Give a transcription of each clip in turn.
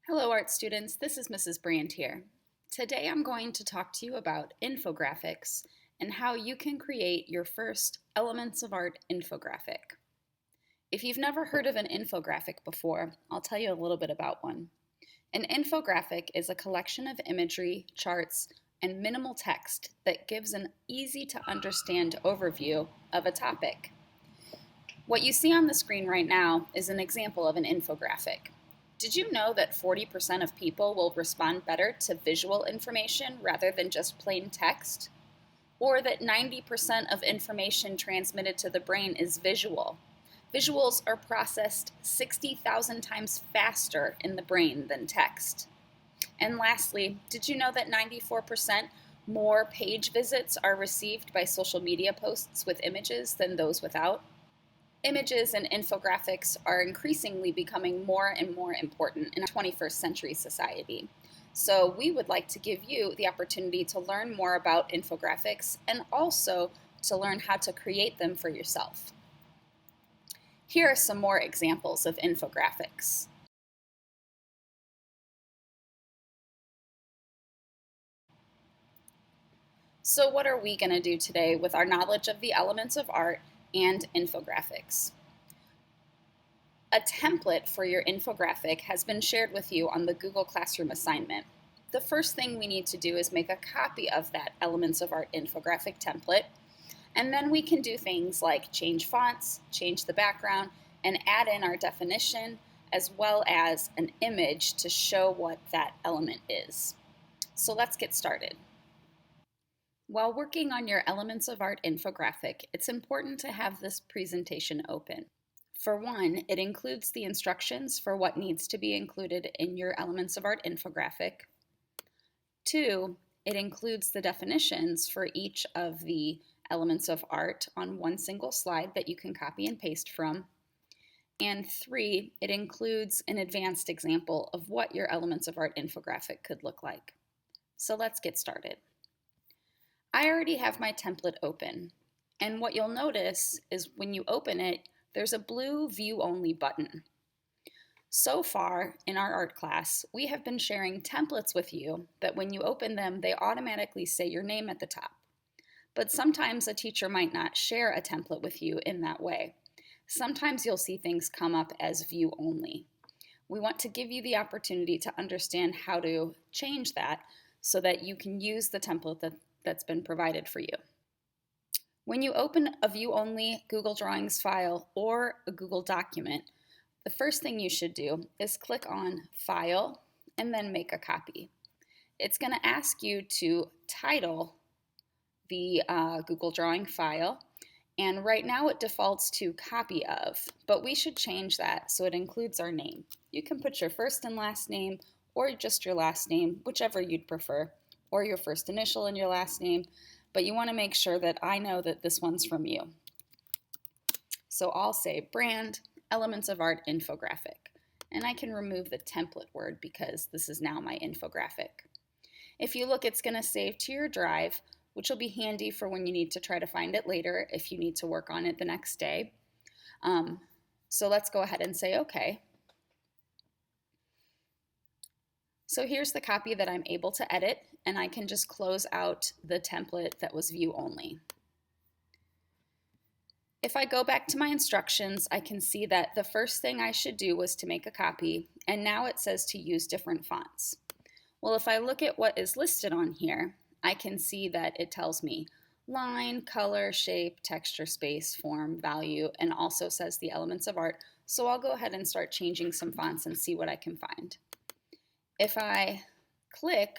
Hello art students, this is Mrs. Brand here. Today I'm going to talk to you about infographics and how you can create your first Elements of Art infographic. If you've never heard of an infographic before, I'll tell you a little bit about one. An infographic is a collection of imagery, charts, and minimal text that gives an easy to understand overview of a topic. What you see on the screen right now is an example of an infographic. Did you know that 40% of people will respond better to visual information rather than just plain text? Or that 90% of information transmitted to the brain is visual? Visuals are processed 60,000 times faster in the brain than text. And lastly, did you know that 94% more page visits are received by social media posts with images than those without? Images and infographics are increasingly becoming more and more important in a 21st century society. So we would like to give you the opportunity to learn more about infographics and also to learn how to create them for yourself. Here are some more examples of infographics. So what are we going to do today with our knowledge of the elements of art and infographics? A template for your infographic has been shared with you on the Google Classroom assignment. The first thing we need to do is make a copy of that Elements of Art infographic template, and then we can do things like change fonts, change the background, and add in our definition as well as an image to show what that element is. So let's get started. While working on your Elements of Art infographic, it's important to have this presentation open. For one, it includes the instructions for what needs to be included in your Elements of Art infographic. Two, it includes the definitions for each of the elements of art on one single slide that you can copy and paste from. And three, it includes an advanced example of what your Elements of Art infographic could look like. So let's get started. I already have my template open, and what you'll notice is when you open it, there's a blue View Only button. So far in our art class, we have been sharing templates with you that when you open them, they automatically say your name at the top. But sometimes a teacher might not share a template with you in that way. Sometimes you'll see things come up as View Only. We want to give you the opportunity to understand how to change that so that you can use the template that's been provided for you. When you open a view-only Google Drawings file or a Google document, the first thing you should do is click on File and then Make a Copy. It's going to ask you to title the Google Drawing file, and right now it defaults to Copy Of, but we should change that so it includes our name. You can put your first and last name or just your last name, whichever you'd prefer, or your first initial and your last name. But you want to make sure that I know that this one's from you. So I'll say Brand, Elements of Art Infographic, and I can remove the template word because this is now my infographic. If you look, it's going to save to your drive, which will be handy for when you need to try to find it later if you need to work on it the next day. So let's go ahead and say OK. So here's the copy that I'm able to edit, and I can just close out the template that was view only. If I go back to my instructions, I can see that the first thing I should do was to make a copy, and now it says to use different fonts. Well, if I look at what is listed on here, I can see that it tells me line, color, shape, texture, space, form, value, and also says the elements of art. So I'll go ahead and start changing some fonts and see what I can find. If I click,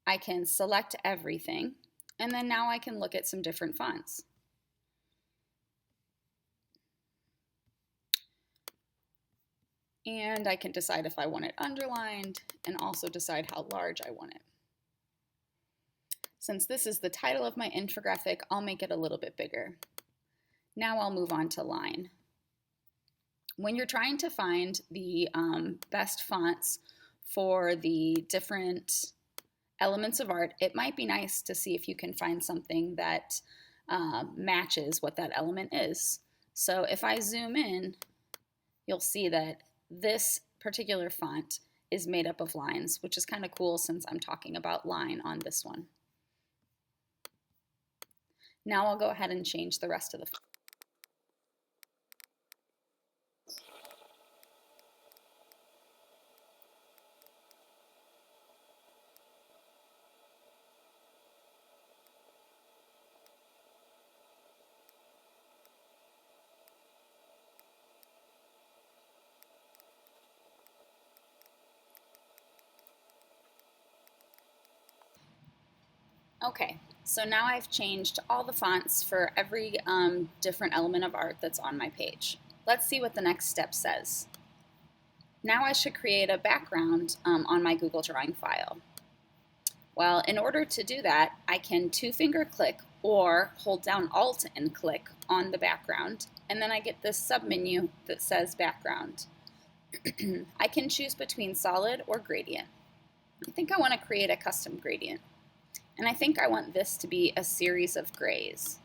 I can select everything, and then now I can look at some different fonts. And I can decide if I want it underlined and also decide how large I want it. Since this is the title of my infographic, I'll make it a little bit bigger. Now I'll move on to line. When you're trying to find the best fonts for the different elements of art, it might be nice to see if you can find something that matches what that element is. So if I zoom in, you'll see that this particular font is made up of lines, which is kind of cool since I'm talking about line on this one. Now I'll go ahead and change the rest of the font. Okay, so now I've changed all the fonts for every different element of art that's on my page. Let's see what the next step says. Now I should create a background on my Google Drawing file. Well, in order to do that, I can two-finger click or hold down Alt and click on the background, and then I get this submenu that says background. I can choose between solid or gradient. I think I want to create a custom gradient. And I think I want this to be a series of grays.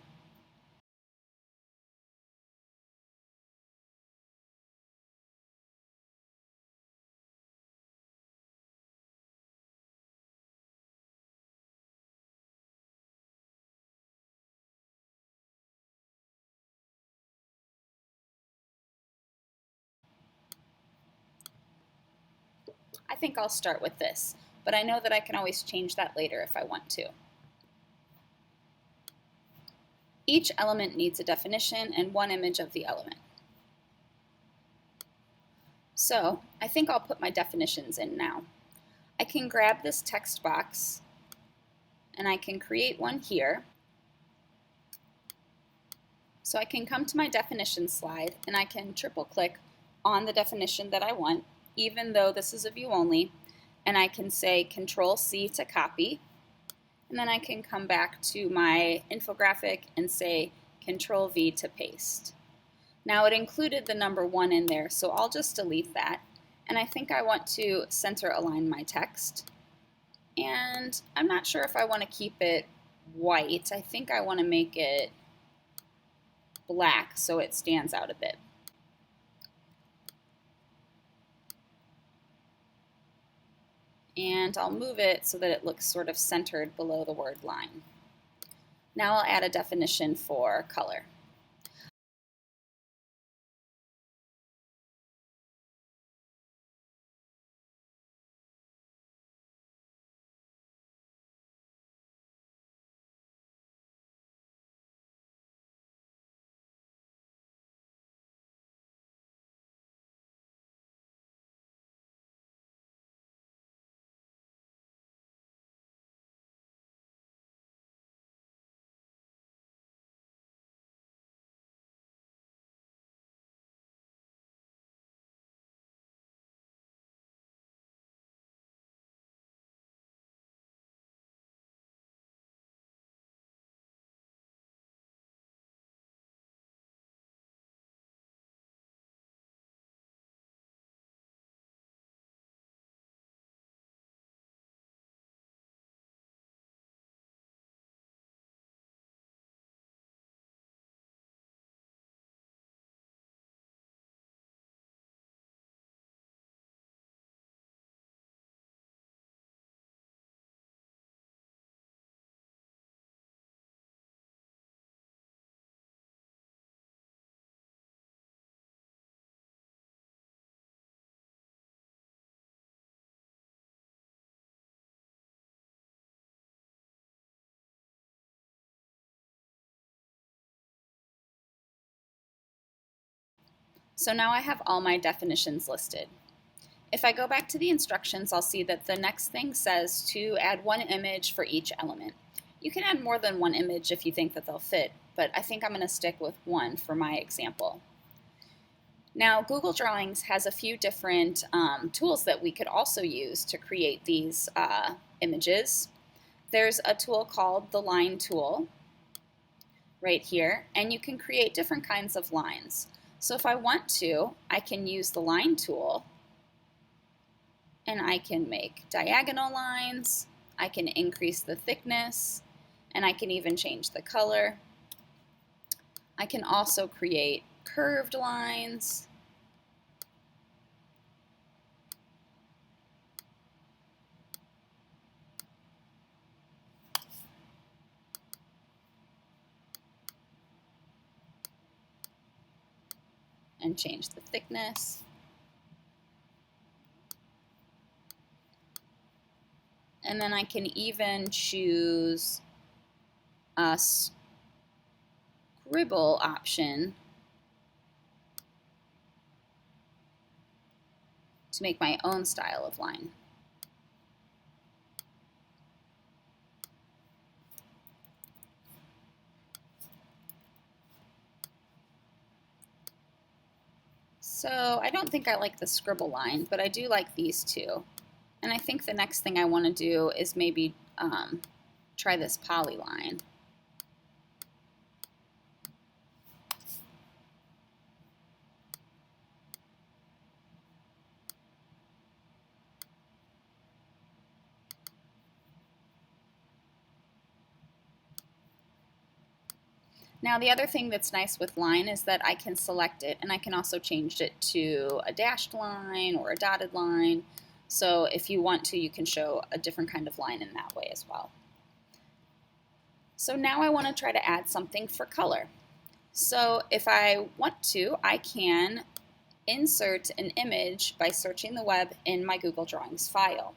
I think I'll start with this, but I know that I can always change that later if I want to. Each element needs a definition and one image of the element. So I think I'll put my definitions in now. I can grab this text box and I can create one here. So I can come to my definition slide and I can triple click on the definition that I want, even though this is a view only, and I can say Control C to copy, and then I can come back to my infographic and say Control V to paste. Now it included the number 1 in there, so I'll just delete that, and I think I want to center align my text, and I'm not sure if I want to keep it white. I think I want to make it black so it stands out a bit. And I'll move it so that it looks sort of centered below the word line. Now I'll add a definition for color. So now I have all my definitions listed. If I go back to the instructions, I'll see that the next thing says to add one image for each element. You can add more than one image if you think that they'll fit, but I think I'm going to stick with one for my example. Now, Google Drawings has a few different tools that we could also use to create these images. There's a tool called the line tool right here, and you can create different kinds of lines. So if I want to, I can use the line tool and I can make diagonal lines, I can increase the thickness, and I can even change the color. I can also create curved lines. and change the thickness. And then I can even choose a scribble option to make my own style of line. So I don't think I like the scribble line, but I do like these two. And I think the next thing I want to do is maybe try this polyline. Now the other thing that's nice with line is that I can select it and I can also change it to a dashed line or a dotted line. So if you want to, you can show a different kind of line in that way as well. So now I want to try to add something for color. So if I want to, I can insert an image by searching the web in my Google Drawings file.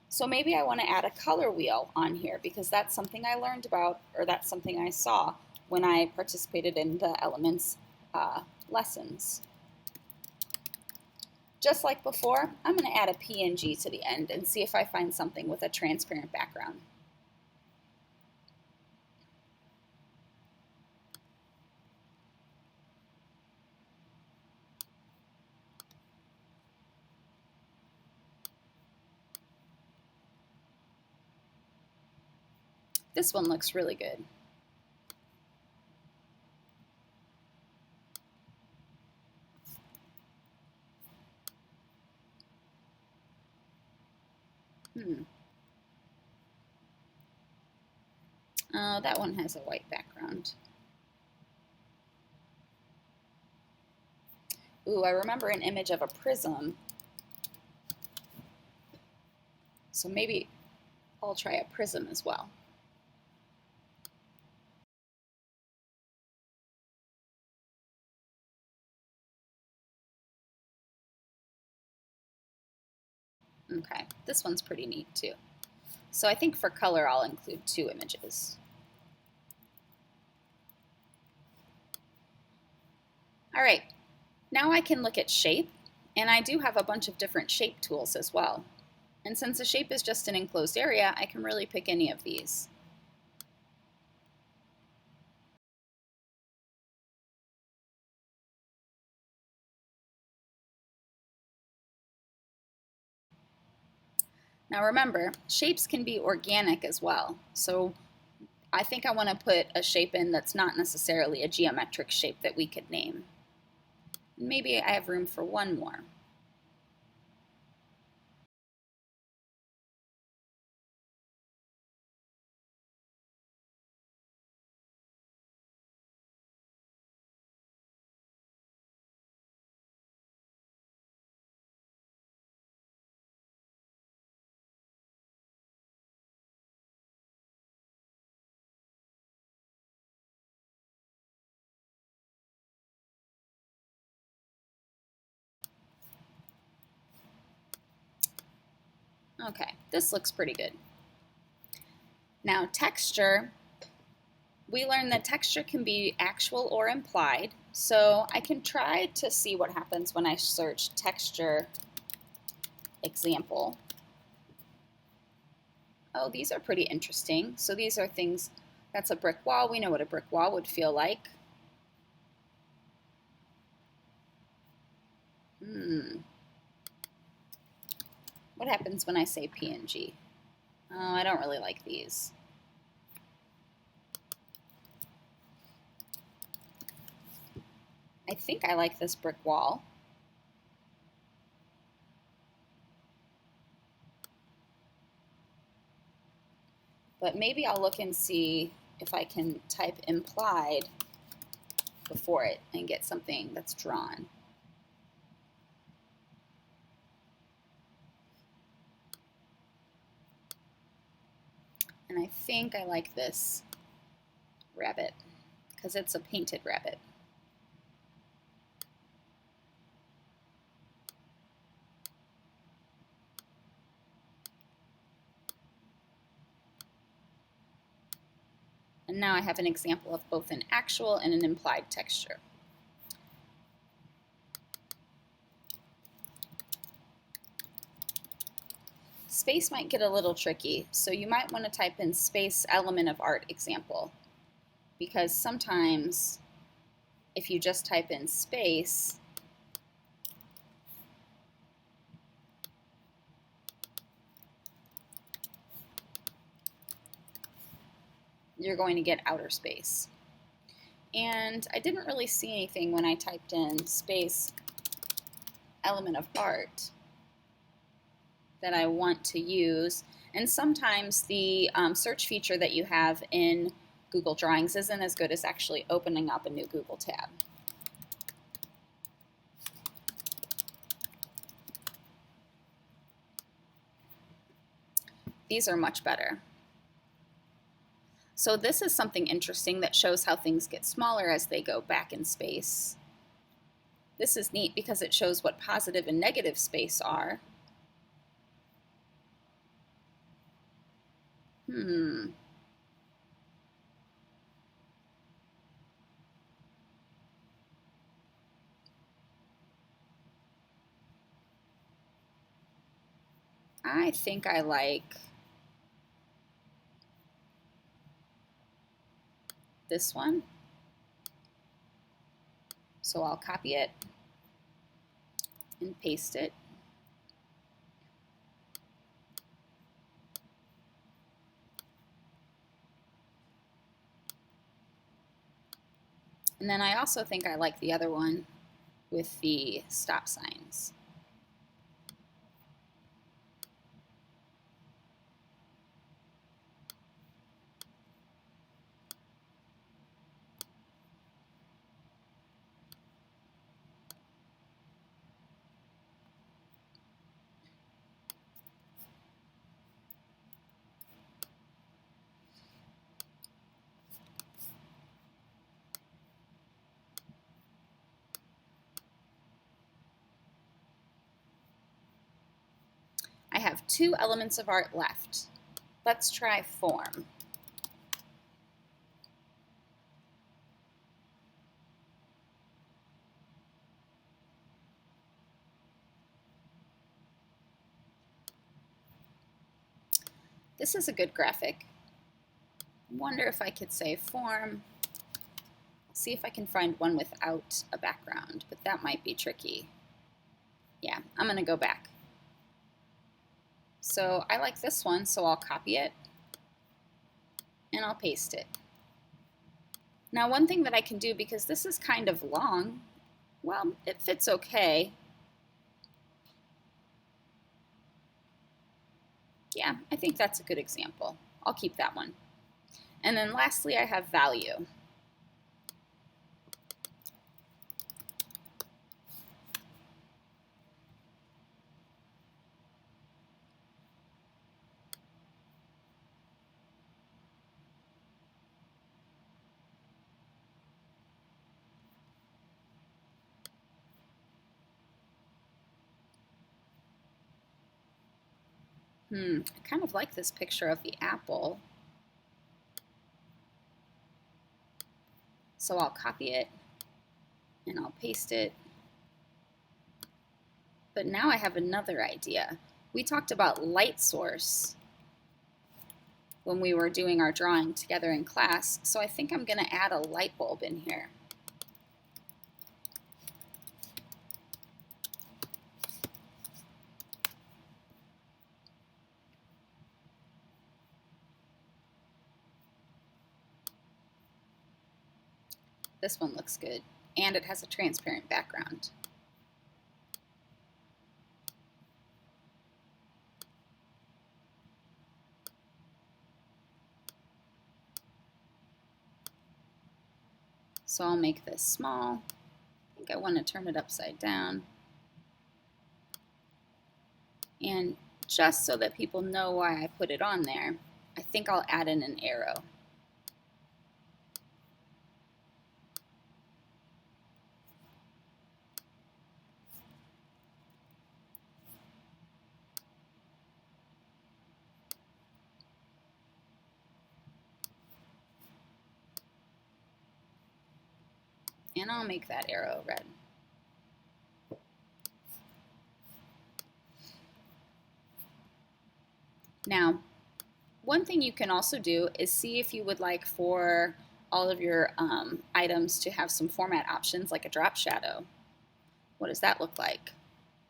So maybe I want to add a color wheel on here because that's something I learned about, or that's something I saw when I participated in the Elements lessons. Just like before, I'm going to add a PNG to the end and see if I find something with a transparent background. This one looks really good. Oh, that one has a white background. Ooh, I remember an image of a prism. So maybe I'll try a prism as well. Okay, this one's pretty neat too. So I think for color I'll include 2 images. All right, now I can look at shape, and I do have a bunch of different shape tools as well. And since a shape is just an enclosed area, I can really pick any of these. Now remember, shapes can be organic as well. So I think I want to put a shape in that's not necessarily a geometric shape that we could name. Maybe I have room for one more. Okay, this looks pretty good. Now texture, we learned that texture can be actual or implied, so I can try to see what happens when I search texture example. Oh, these are pretty interesting. So these are things, that's a brick wall. We know what a brick wall would feel like. What happens when I say PNG? Oh, I don't really like these. I think I like this brick wall. But maybe I'll look and see if I can type implied before it and get something that's drawn. And I think I like this rabbit because it's a painted rabbit. And now I have an example of both an actual and an implied texture. Space might get a little tricky, so you might want to type in space element of art example, because sometimes if you just type in space, you're going to get outer space. And I didn't really see anything when I typed in space element of art that I want to use. And sometimes the search feature that you have in Google Drawings isn't as good as actually opening up a new Google tab. These are much better. So this is something interesting that shows how things get smaller as they go back in space. This is neat because it shows what positive and negative space are. I think I like this one. So I'll copy it and paste it. And then I also think I like the other one with the stop signs. I have 2 elements of art left. Let's try form. This is a good graphic. I wonder if I could say form. See if I can find one without a background, but that might be tricky. Yeah, I'm going to go back. So I like this one, so I'll copy it and I'll paste it. Now one thing that I can do, because this is kind of long, well, it fits okay. Yeah, I think that's a good example. I'll keep that one. And then lastly, I have value. I kind of like this picture of the apple. So I'll copy it and I'll paste it. But now I have another idea. We talked about light source when we were doing our drawing together in class, so I think I'm going to add a light bulb in here. This one looks good, and it has a transparent background. So I'll make this small. I think I want to turn it upside down. And just so that people know why I put it on there, I think I'll add in an arrow. And I'll make that arrow red. Now, one thing you can also do is see if you would like for all of your items to have some format options like a drop shadow. What does that look like?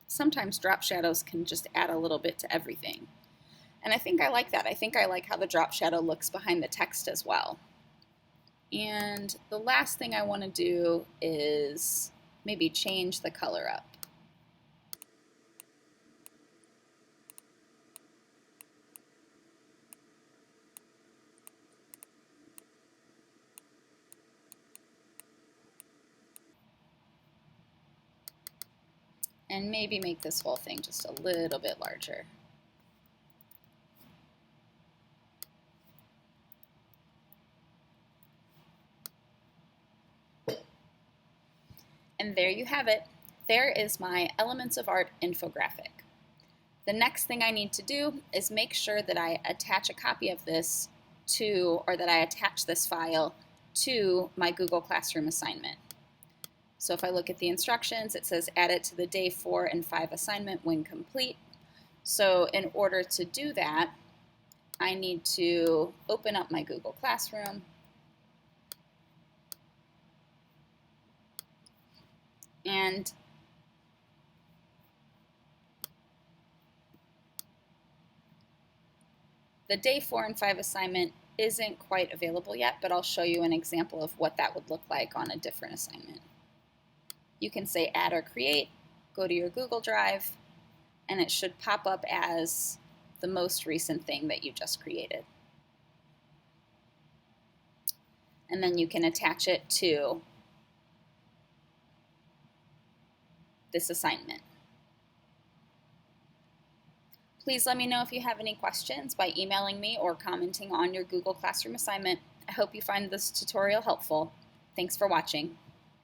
Sometimes drop shadows can just add a little bit to everything. And I think I like that. I think I like how the drop shadow looks behind the text as well. And the last thing I want to do is maybe change the color up. And maybe make this whole thing just a little bit larger. And there you have it. There is my Elements of Art infographic. The next thing I need to do is make sure that I attach a copy of this to, or that I attach this file to my Google Classroom assignment. So if I look at the instructions, it says add it to the day 4 and 5 assignment when complete. So in order to do that, I need to open up my Google Classroom and the day 4 and 5 assignment isn't quite available yet, but I'll show you an example of what that would look like on a different assignment. You can say add or create, go to your Google Drive, and it should pop up as the most recent thing that you just created. And then you can attach it to this assignment. Please let me know if you have any questions by emailing me or commenting on your Google Classroom assignment. I hope you find this tutorial helpful. Thanks for watching.